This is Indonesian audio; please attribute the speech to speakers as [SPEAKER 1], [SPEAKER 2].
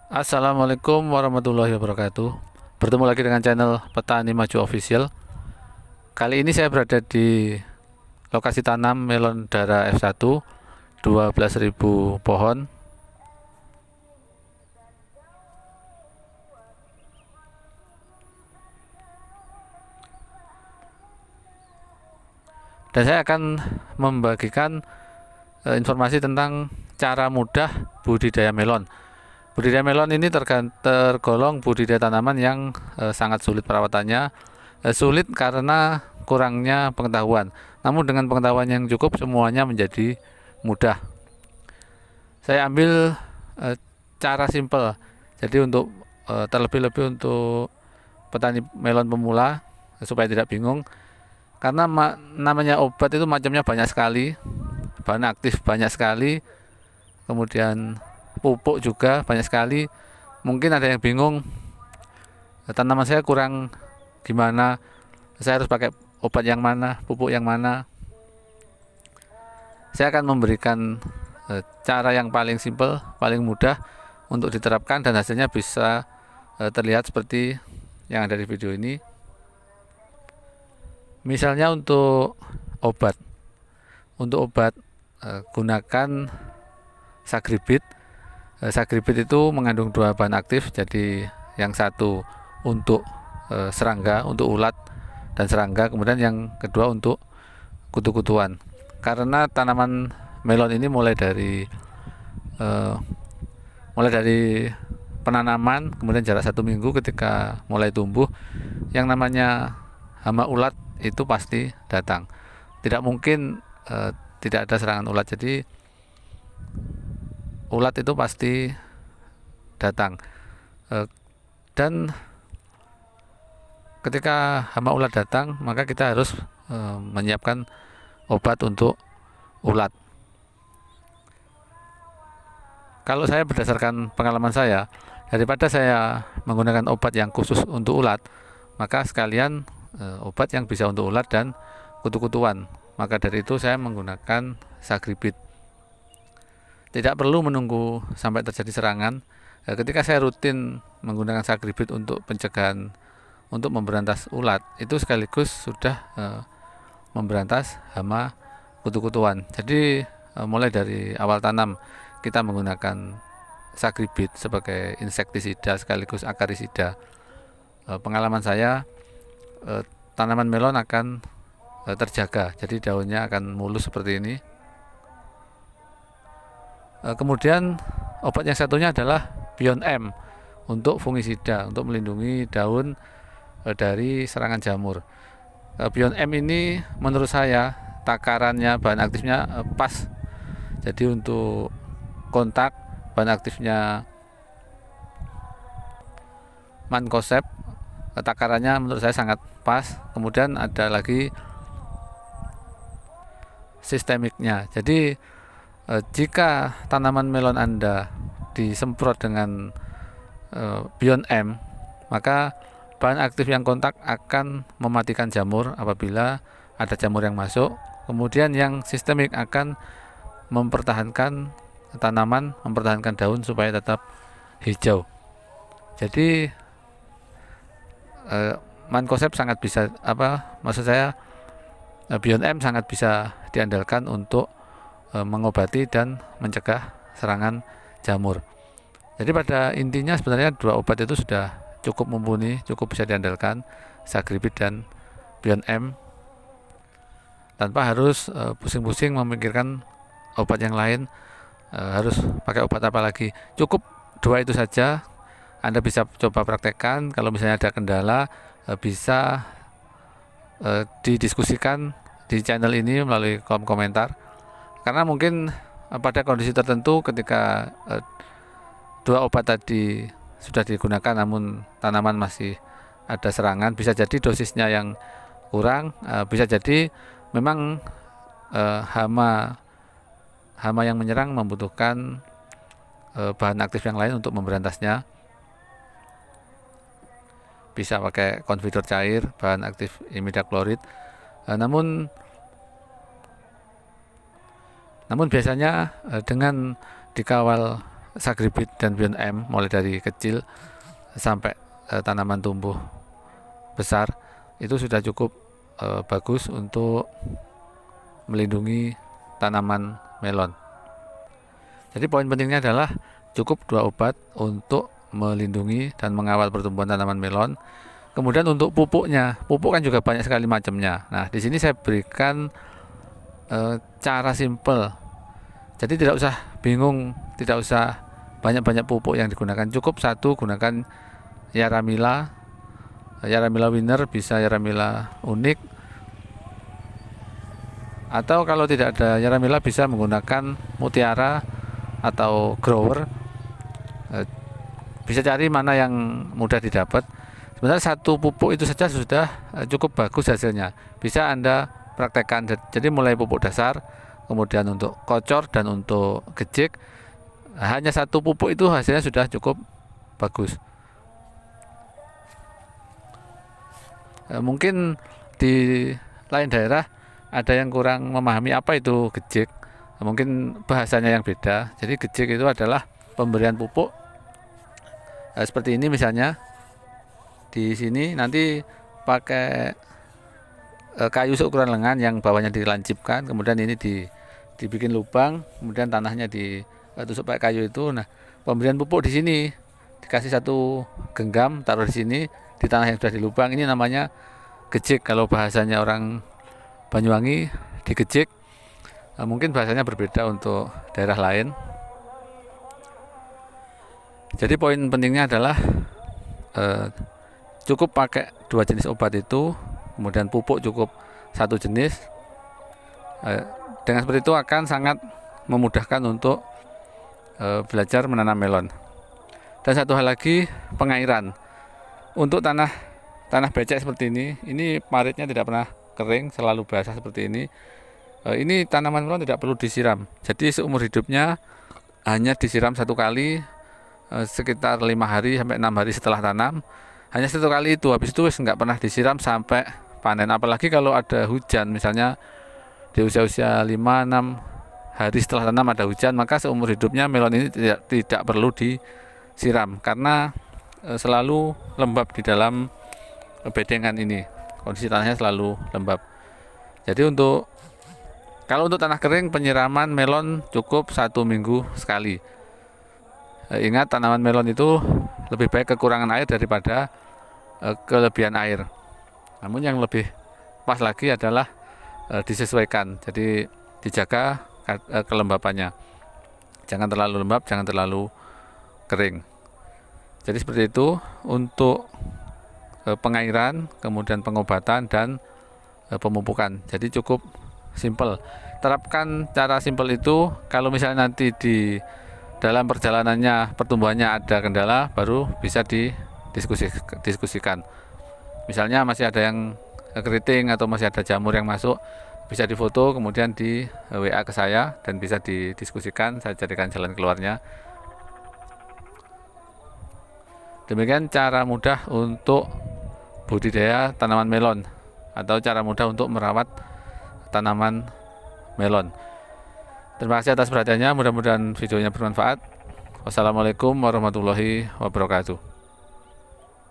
[SPEAKER 1] Assalamualaikum warahmatullahi wabarakatuh. Bertemu lagi dengan channel Petani Maju Official. Kali ini saya berada di lokasi tanam melon dara F1, 12.000 pohon. Dan saya akan membagikan informasi tentang cara mudah budidaya melon. Budidaya melon ini tergolong budidaya tanaman yang sangat sulit perawatannya. Sulit karena kurangnya pengetahuan. Namun dengan pengetahuan yang cukup semuanya menjadi mudah. Saya ambil cara simple. Jadi untuk terlebih-lebih untuk petani melon pemula supaya tidak bingung, karena namanya obat itu macamnya banyak sekali, bahan aktif banyak sekali, kemudian pupuk juga banyak sekali. Mungkin ada yang bingung, tanaman saya kurang gimana, saya harus pakai obat yang mana, pupuk yang mana. Saya akan memberikan cara yang paling simple, paling mudah untuk diterapkan dan hasilnya bisa terlihat seperti yang ada di video ini. Misalnya untuk obat, gunakan Sagribit. Sagribit itu mengandung dua bahan aktif, jadi yang satu untuk serangga, untuk ulat dan serangga, kemudian yang kedua untuk kutu-kutuan. Karena tanaman melon ini mulai dari penanaman, kemudian jarak 1 minggu ketika mulai tumbuh, yang namanya hama ulat itu pasti datang. Tidak mungkin tidak ada serangan ulat, jadi ulat itu pasti datang. Dan ketika hama ulat datang, maka kita harus menyiapkan obat untuk ulat. Kalau saya berdasarkan pengalaman saya, daripada saya menggunakan obat yang khusus untuk ulat, maka sekalian obat yang bisa untuk ulat dan kutu-kutuan. Maka dari itu saya menggunakan Sagribit. Tidak perlu menunggu sampai terjadi serangan. Ketika saya rutin menggunakan Sagribit untuk pencegahan, untuk memberantas ulat, itu sekaligus sudah memberantas hama kutu-kutuan. Jadi mulai dari awal tanam kita menggunakan Sagribit sebagai insektisida sekaligus akarisida. Pengalaman saya, tanaman melon akan terjaga, jadi daunnya akan mulus seperti ini. Kemudian obat yang satunya adalah Bion M untuk fungisida, untuk melindungi daun dari serangan jamur. Bion M ini menurut saya takarannya, bahan aktifnya pas. Jadi untuk kontak, bahan aktifnya Mancozeb, takarannya menurut saya sangat pas. Kemudian ada lagi sistemiknya. Jadi jika tanaman melon Anda disemprot dengan Bion M, maka bahan aktif yang kontak akan mematikan jamur apabila ada jamur yang masuk. Kemudian yang sistemik akan mempertahankan tanaman, mempertahankan daun supaya tetap hijau. Jadi Mancozeb sangat bisa, Bion M sangat bisa diandalkan untuk mengobati dan mencegah serangan jamur. Jadi pada intinya sebenarnya dua obat itu sudah cukup mumpuni, cukup bisa diandalkan, Sagribit dan Bion M, tanpa harus pusing-pusing memikirkan obat yang lain, harus pakai obat apa lagi. Cukup dua itu saja. Anda bisa coba praktekkan. Kalau misalnya ada kendala, bisa didiskusikan di channel ini melalui kolom komentar. Karena mungkin pada kondisi tertentu ketika dua obat tadi sudah digunakan namun tanaman masih ada serangan, bisa jadi dosisnya yang kurang, bisa jadi memang hama yang menyerang membutuhkan bahan aktif yang lain untuk memberantasnya. Bisa pakai konfitur cair, bahan aktif imidacloride. Namun biasanya dengan dikawal Sagribit dan Beyond M mulai dari kecil sampai tanaman tumbuh besar itu sudah cukup bagus untuk melindungi tanaman melon. Jadi poin pentingnya adalah cukup 2 obat untuk melindungi dan mengawal pertumbuhan tanaman melon. Kemudian untuk pupuknya, pupuk kan juga banyak sekali macamnya. Nah, di sini saya berikan cara simple. Jadi tidak usah bingung, tidak usah banyak-banyak pupuk yang digunakan. Cukup satu, gunakan Yaramila, Yaramila Winner, bisa Yaramila Unik. Atau kalau tidak ada Yaramila bisa menggunakan Mutiara atau Grower. Bisa cari mana yang mudah didapat. Sebenarnya satu pupuk itu saja sudah cukup bagus hasilnya. Bisa Anda praktekkan. Jadi mulai pupuk dasar, kemudian untuk kocor dan untuk gejik, hanya satu pupuk itu hasilnya sudah cukup bagus. Mungkin di lain daerah ada yang kurang memahami apa itu gejik. Mungkin bahasanya yang beda. Jadi gejik itu adalah pemberian pupuk seperti ini misalnya. Di sini nanti pakai kayu seukuran lengan yang bawahnya dilancipkan, kemudian ini dibikin lubang, kemudian tanahnya ditusuk pakai kayu itu. Nah, pemberian pupuk di sini dikasih satu genggam, taruh di sini di tanah yang sudah dilubang. Ini namanya gejik. Kalau bahasanya orang Banyuwangi digejik. Mungkin bahasanya berbeda untuk daerah lain. Jadi poin pentingnya adalah cukup pakai 2 jenis obat itu, kemudian pupuk cukup 1 jenis. Dengan seperti itu akan sangat memudahkan untuk belajar menanam melon. Dan satu hal lagi, pengairan. Untuk tanah becek seperti ini paritnya tidak pernah kering, selalu basah seperti ini. Ini tanaman melon tidak perlu disiram. Jadi seumur hidupnya hanya disiram 1 kali, sekitar 5 hari sampai 6 hari setelah tanam. Hanya 1 kali itu, habis itu nggak pernah disiram sampai panen. Apalagi kalau ada hujan, misalnya di usia-usia 5-6 hari setelah tanam ada hujan, maka seumur hidupnya melon ini tidak perlu disiram karena selalu lembab di dalam bedengan ini. Kondisi tanahnya selalu lembab. Jadi kalau untuk tanah kering, penyiraman melon cukup 1 minggu sekali. Ingat, tanaman melon itu lebih baik kekurangan air daripada kelebihan air. Namun yang lebih pas lagi adalah disesuaikan. Jadi dijaga kelembapannya. Jangan terlalu lembab, jangan terlalu kering. Jadi seperti itu untuk pengairan, kemudian pengobatan dan pemupukan. Jadi cukup simple. Terapkan cara simple itu. Kalau misalnya nanti di dalam perjalanannya pertumbuhannya ada kendala, baru bisa didiskusikan. Misalnya masih ada yang keriting atau masih ada jamur yang masuk, bisa difoto kemudian di WA ke saya dan bisa didiskusikan, saya carikan jalan keluarnya. Demikian cara mudah untuk budidaya tanaman melon atau cara mudah untuk merawat tanaman melon. Terima kasih atas perhatiannya, mudah-mudahan videonya bermanfaat. Wassalamualaikum warahmatullahi wabarakatuh.